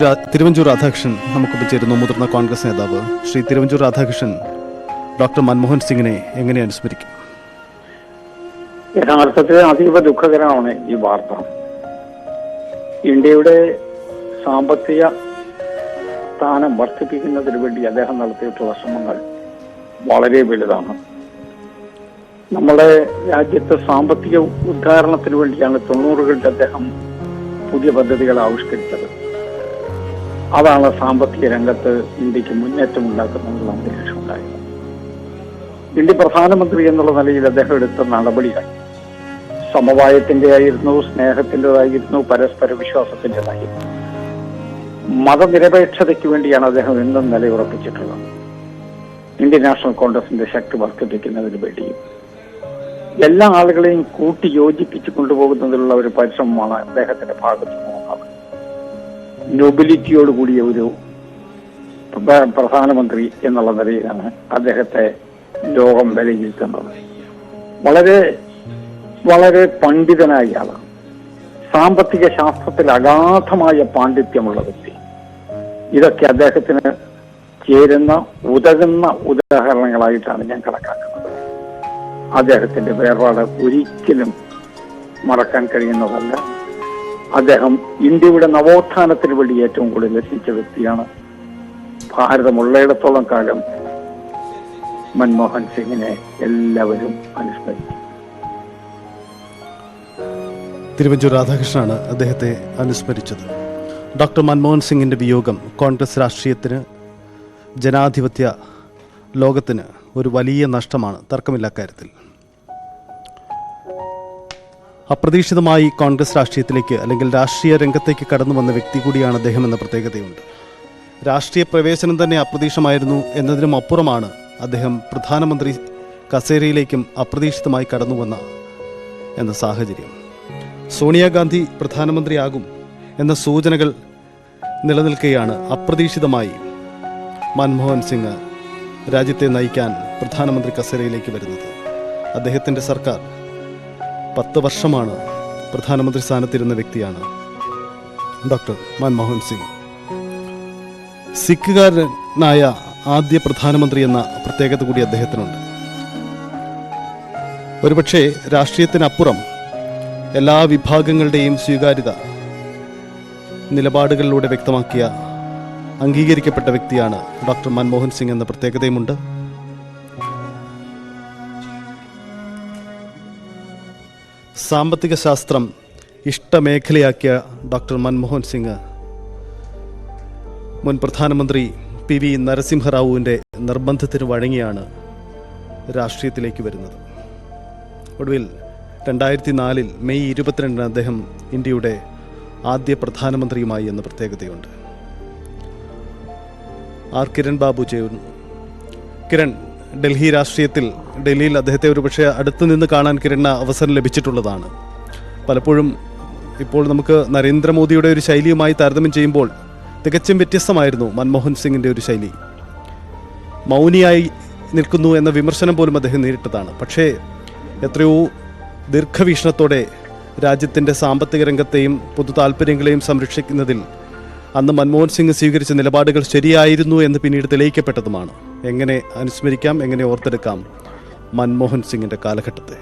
തിരുവഞ്ചൂർ രാധാകൃഷ്ണൻ നമുക്കൊപ്പം ചേരുന്നു. മുതിർന്ന കോൺഗ്രസ് നേതാവ് ശ്രീ തിരുവഞ്ചൂർ രാധാകൃഷ്ണൻ ഡോക്ടർ മൻമോഹൻ സിംഗിനെ എങ്ങനെ അനുസ്മരിക്കും? യഥാർത്ഥത്തിൽ അതീവ ദുഃഖകരമാണ് ഈ വാർത്ത. ഇന്ത്യയുടെ സാമ്പത്തിക സ്ഥാനം വർദ്ധിപ്പിക്കുന്നതിന് വേണ്ടി അദ്ദേഹം നടത്തിയിട്ടുള്ള ശ്രമങ്ങൾ വളരെ വലുതാണ്. നമ്മുടെ രാജ്യത്തെ സാമ്പത്തിക ഉദ്ധാരണത്തിന് വേണ്ടിയാണ് 90കളിൽ അദ്ദേഹം പുതിയ പദ്ധതികൾ ആവിഷ്കരിച്ചത്. അതാണ് സാമ്പത്തിക രംഗത്ത് ഇന്ത്യക്ക് മുന്നേറ്റം ഉണ്ടാക്കുന്നതിനുള്ള അന്തരീക്ഷം ഉണ്ടായത്. ഇന്ത്യ പ്രധാനമന്ത്രി എന്നുള്ള നിലയിൽ അദ്ദേഹം എടുത്ത നടപടികൾ സമവായത്തിന്റെ ആയിരുന്നു, സ്നേഹത്തിൻ്റെതായിരുന്നു, പരസ്പര വിശ്വാസത്തിൻ്റെതായിരുന്നു. മതനിരപേക്ഷതയ്ക്ക് വേണ്ടിയാണ് അദ്ദേഹം എന്നും നിലയുറപ്പിച്ചിട്ടുള്ളത്. ഇന്ത്യൻ നാഷണൽ കോൺഗ്രസിന്റെ ശക്തി വർദ്ധിപ്പിക്കുന്നതിന് വേണ്ടിയും എല്ലാ ആളുകളെയും കൂട്ടി യോജിപ്പിച്ച് കൊണ്ടുപോകുന്നതിലുള്ള ഒരു പരിശ്രമമാണ് അദ്ദേഹത്തിന്റെ ഭാഗത്ത് നിന്നുള്ളത്. നൊബിലിറ്റിയോടുകൂടിയ ഒരു പ്രധാനമന്ത്രി എന്നുള്ള നിലയിലാണ് അദ്ദേഹത്തെ ലോകം വിലയിരുത്തുന്നത്. വളരെ വളരെ പണ്ഡിതനായ ആളാണ്. സാമ്പത്തിക ശാസ്ത്രത്തിൽ അഗാധമായ പാണ്ഡിത്യമുള്ള വ്യക്തി. ഇതൊക്കെ അദ്ദേഹത്തിന് ചേരുന്ന ഉതകുന്ന ഉദാഹരണങ്ങളായിട്ടാണ് ഞാൻ കണക്കാക്കുന്നത്. അദ്ദേഹത്തിന്റെ വേർപാട് ഒരിക്കലും മറക്കാൻ കഴിയുന്നതല്ല. അദ്ദേഹം ഇന്ത്യയുടെ നവോത്ഥാനത്തിന് വേണ്ടി ഏറ്റവും കൂടുതൽ രചിച്ച വ്യക്തിയാണ്. ഭാരതമുള്ളയിടത്തോളം കാലം മൻമോഹൻ സിംഗിനെ എല്ലാവരും അനുസ്മരിക്കും. തിരുവഞ്ചൂർ രാധാകൃഷ്ണനാണ് അദ്ദേഹത്തെ അനുസ്മരിച്ചത്. ഡോക്ടർ മൻമോഹൻ സിംഗിന്റെ വിയോഗം കോൺഗ്രസ് രാഷ്ട്രീയത്തിന്, ജനാധിപത്യ ലോകത്തിന് ഒരു വലിയ നഷ്ടമാണ്, തർക്കമില്ല കാര്യത്തിൽ. അപ്രതീക്ഷിതമായി കോൺഗ്രസ് രാഷ്ട്രീയത്തിലേക്ക് അല്ലെങ്കിൽ രാഷ്ട്രീയ രംഗത്തേക്ക് കടന്നു വന്ന വ്യക്തി കൂടിയാണ് അദ്ദേഹം എന്ന പ്രത്യേകതയുണ്ട്. രാഷ്ട്രീയ പ്രവേശനം തന്നെ അപ്രതീക്ഷിതമായിരുന്നു എന്നതിനും അപ്പുറമാണ് അദ്ദേഹം പ്രധാനമന്ത്രി കസേരയിലേക്കും അപ്രതീക്ഷിതമായി കടന്നു വന്ന എന്ന സാഹചര്യം. സോണിയാഗാന്ധി പ്രധാനമന്ത്രിയാകും എന്ന സൂചനകൾ നിലനിൽക്കെയാണ് അപ്രതീക്ഷിതമായി മൻമോഹൻ സിംഗ് രാജ്യത്തെ നയിക്കാൻ പ്രധാനമന്ത്രി കസേരയിലേക്ക് വരുന്നത്. അദ്ദേഹത്തിൻ്റെ സർക്കാർ 10 വർഷമാണ് പ്രധാനമന്ത്രി സ്ഥാനത്തിരുന്ന വ്യക്തിയാണ് ഡോക്ടർ മൻമോഹൻ സിംഗ്. സിഖുകാരനായ ആദ്യ പ്രധാനമന്ത്രി എന്ന പ്രത്യേകത കൂടി അദ്ദേഹത്തിനുണ്ട്. ഒരുപക്ഷെ രാഷ്ട്രീയത്തിനപ്പുറം എല്ലാ വിഭാഗങ്ങളുടെയും സ്വീകാര്യത നിലപാടുകളിലൂടെ വ്യക്തമാക്കിയ, അംഗീകരിക്കപ്പെട്ട വ്യക്തിയാണ് ഡോക്ടർ മൻമോഹൻ സിംഗ് എന്ന പ്രത്യേകതയുമുണ്ട്. സാമ്പത്തിക ശാസ്ത്രം ഇഷ്ടമേഖലയാക്കിയ ഡോക്ടർ മൻമോഹൻ സിംഗ് മുൻ പ്രധാനമന്ത്രി PV നരസിംഹറാവുവിൻ്റെ നിർബന്ധത്തിന് വഴങ്ങിയാണ് രാഷ്ട്രീയത്തിലേക്ക് വരുന്നത്. ഒടുവിൽ 2004 മെയ് 22 അദ്ദേഹം ഇന്ത്യയുടെ ആദ്യ പ്രധാനമന്ത്രിയുമായി എന്ന പ്രത്യേകതയുണ്ട്. കിരൺ ബാബു ചെയ്യുന്നു. കിരൺ ഡൽഹി രാഷ്ട്രീയത്തിൽ, ഡൽഹിയിൽ അദ്ദേഹത്തെ ഒരുപക്ഷെ അടുത്തു നിന്ന് കാണാൻ കിരണിന് അവസരം ലഭിച്ചിട്ടുള്ളതാണ്. പലപ്പോഴും ഇപ്പോൾ നമുക്ക് നരേന്ദ്രമോദിയുടെ ഒരു ശൈലിയുമായി താരതമ്യം ചെയ്യുമ്പോൾ തികച്ചും വ്യത്യസ്തമായിരുന്നു മൻമോഹൻ സിംഗിൻ്റെ ഒരു ശൈലി. മൗനിയായി നിൽക്കുന്നു എന്ന വിമർശനം പോലും അദ്ദേഹം നേരിട്ടതാണ്. പക്ഷേ എത്രയോ ദീർഘവീക്ഷണത്തോടെ രാജ്യത്തിൻ്റെ സാമ്പത്തിക രംഗത്തെയും പൊതു താല്പര്യങ്ങളെയും സംരക്ഷിക്കുന്നതിൽ അന്ന് മൻമോഹൻ സിംഗ് സ്വീകരിച്ച നിലപാടുകൾ ശരിയായിരുന്നു എന്ന് പിന്നീട് തെളിയിക്കപ്പെട്ടതുമാണ്. എങ്ങനെ അനുസ്മരിക്കാം, എങ്ങനെ ഓർത്തെടുക്കാം മൻമോഹൻ സിംഗിൻ്റെ കാലഘട്ടത്തെ?